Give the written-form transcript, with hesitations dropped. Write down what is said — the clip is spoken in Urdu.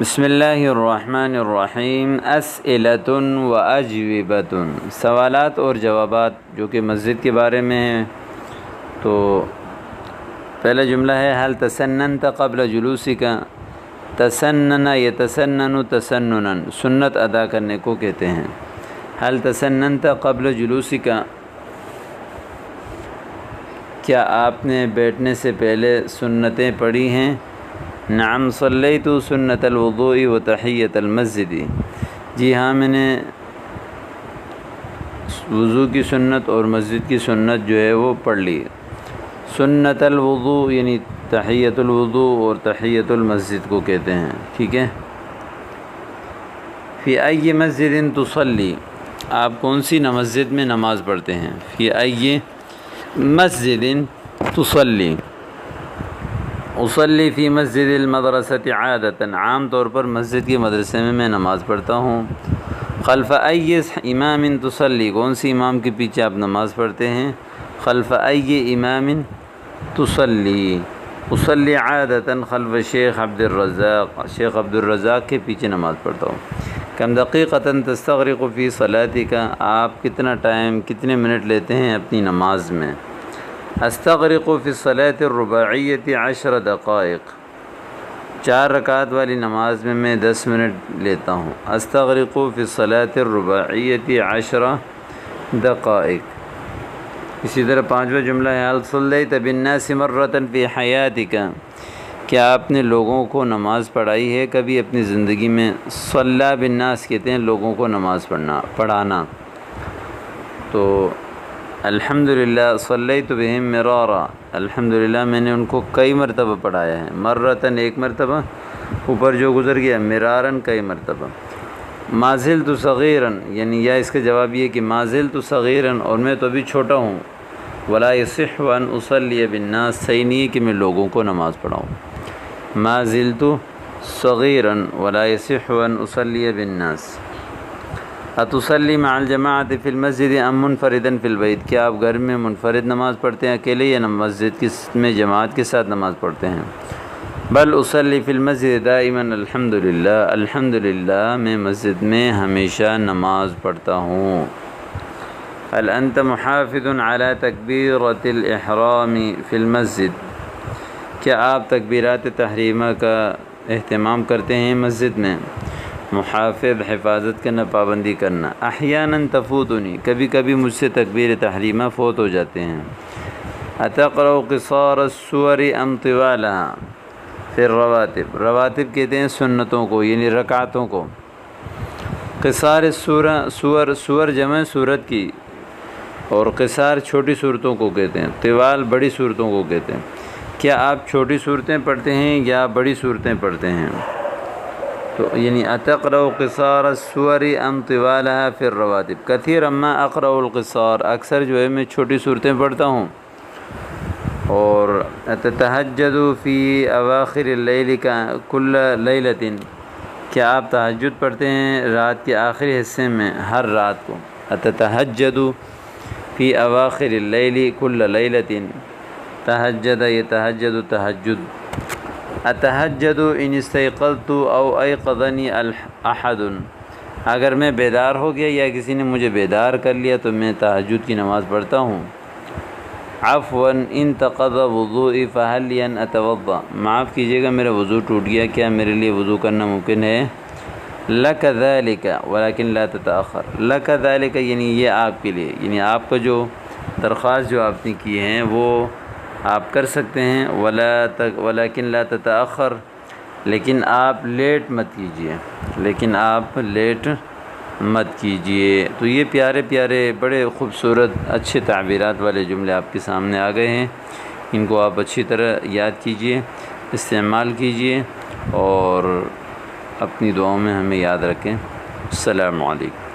بسم اللہ الرحمن الرحیم اسئلۃ و اجوبۃ، سوالات اور جوابات جو کہ مسجد کے بارے میں ہیں۔ تو پہلا جملہ ہے حل تسننت قبل جلوسک، تسنن یتسنن تسننا، سنت ادا کرنے کو کہتے ہیں۔ حل تسننت قبل جلوسک، کیا آپ نے بیٹھنے سے پہلے سنتیں پڑھی ہیں؟ نعم صلیت سنت الوضوء و تحیۃ المسجد، جی ہاں میں نے وضو کی سنت اور مسجد کی سنت جو ہے وہ پڑھ لی۔ سنت الوضوء یعنی تحیۃ الوضوء اور تحیۃ المسجد کو کہتے ہیں، ٹھیک ہے۔ فی ای مسجد تصلی، آپ کون سی مسجد میں نماز پڑھتے ہیں؟ فی ای مسجد تصلی، اصلی فی مسجد المدرسۃ عادۃ، عام طور پر مسجد کے مدرسے میں نماز پڑھتا ہوں۔ خلف ای امام تصلی، کون سی امام کے پیچھے آپ نماز پڑھتے ہیں؟ خلف ای امام تصلی، اصلی عادۃ خلف شیخ عبد الرزاق، شیخ عبد الرزاق کے پیچھے نماز پڑھتا ہوں۔ کم دقیقۃ تستغرق فی صلاتک، آپ کتنا ٹائم کتنے منٹ لیتے ہیں اپنی نماز میں؟ استغرق فی الصلاۃ الرباعیۃ 10 دقائق، 4 رکعت والی نماز میں 10 منٹ لیتا ہوں۔ استغرق فی الصلاۃ الرباعیۃ 10 دقائق۔ اسی طرح پانچواں جملہ ہے حل صلیت بالناس مرۃ فی حیاتک، کیا آپ نے لوگوں کو نماز پڑھائی ہے کبھی اپنی زندگی میں؟ صلی بالناس کہتے ہیں لوگوں کو نماز پڑھانا۔ تو الحمدللہ صلیت بہم مرارا، الحمدللہ میں نے ان کو کئی مرتبہ پڑھایا ہے۔ مرتن ایک مرتبہ، اوپر جو گزر گیا، مرارن کئی مرتبہ۔ ما زلت صغیرا، یعنی یا اس کا جواب یہ کہ ما زلت صغیرا، اور میں تو ابھی چھوٹا ہوں۔ ولا یصح ان اصلی بالناس، صحیح نہیں ہے کہ میں لوگوں کو نماز پڑھاؤں۔ ما زلت صغیرا ولا یصح ان اصلی بالناس۔ اتصلی مع الجماعۃ فی المسجد ام منفردا فی البیت، کیا آپ گھر میں منفرد نماز پڑھتے ہیں اکیلے، یا مسجد میں جماعت کے ساتھ نماز پڑھتے ہیں؟ بل اصلی فی المسجد دائما الحمدللہ، الحمدللہ میں مسجد میں ہمیشہ نماز پڑھتا ہوں۔ هل انت محافظ علی تکبیرۃ الاحرام فی المسجد، کیا آپ تکبیرات تحریمہ کا اہتمام کرتے ہیں مسجد میں؟ محافظ حفاظت کرنا، پابندی کرنا۔ احیانا تفوتنی، کبھی کبھی مجھ سے تکبیر تحریمہ فوت ہو جاتے ہیں۔ اتقرأ قصار السور ام طوالها فی الرواتب، رواتب کہتے ہیں سنتوں کو یعنی رکعتوں کو۔ قصار سور جمع صورت کی، اور قصار چھوٹی صورتوں کو کہتے ہیں، طوال بڑی صورتوں کو کہتے ہیں۔ کیا آپ چھوٹی صورتیں پڑھتے ہیں یا بڑی صورتیں پڑھتے ہیں؟ تو یعنی اتقرأ قصار السور ام طوالها فی الرواتب، کثیرا ما اقرأ القصار، اکثر جو ہے میں چھوٹی صورتیں پڑھتا ہوں۔ اور تتہجد فی اواخر اللیل کل لیلۃ، کیا آپ تہجد پڑھتے ہیں رات کے آخری حصے میں ہر رات کو؟ تتہجد فی اواخر اللیل کل لیلۃ، تہجد یتہجد تہجد۔ اتہجد ان استیقظت او ایقظنی احد، اگر میں بیدار ہو گیا یا کسی نے مجھے بیدار کر لیا تو میں تہجد کی نماز پڑھتا ہوں۔ عفوا ان تقض وضوئی فہل لی ان اتوضا، معاف کیجیے گا میرا وضو ٹوٹ گیا، کیا میرے لیے وضو کرنا ممکن ہے؟ لک ذلک ولکن لا تتأخر، لک ذلک یعنی یہ آپ کے لیے، یعنی آپ کا جو درخواست جو آپ نے کی ہیں وہ آپ کر سکتے ہیں۔ ولیکن لا تتأخر، لیکن آپ لیٹ مت کیجیے، لیکن آپ لیٹ مت کیجیے۔ تو یہ پیارے پیارے بڑے خوبصورت اچھے تعبیرات والے جملے آپ کے سامنے آ گئے ہیں، ان کو آپ اچھی طرح یاد کیجیے، استعمال کیجیے، اور اپنی دعاؤں میں ہمیں یاد رکھیں۔ السلام علیکم۔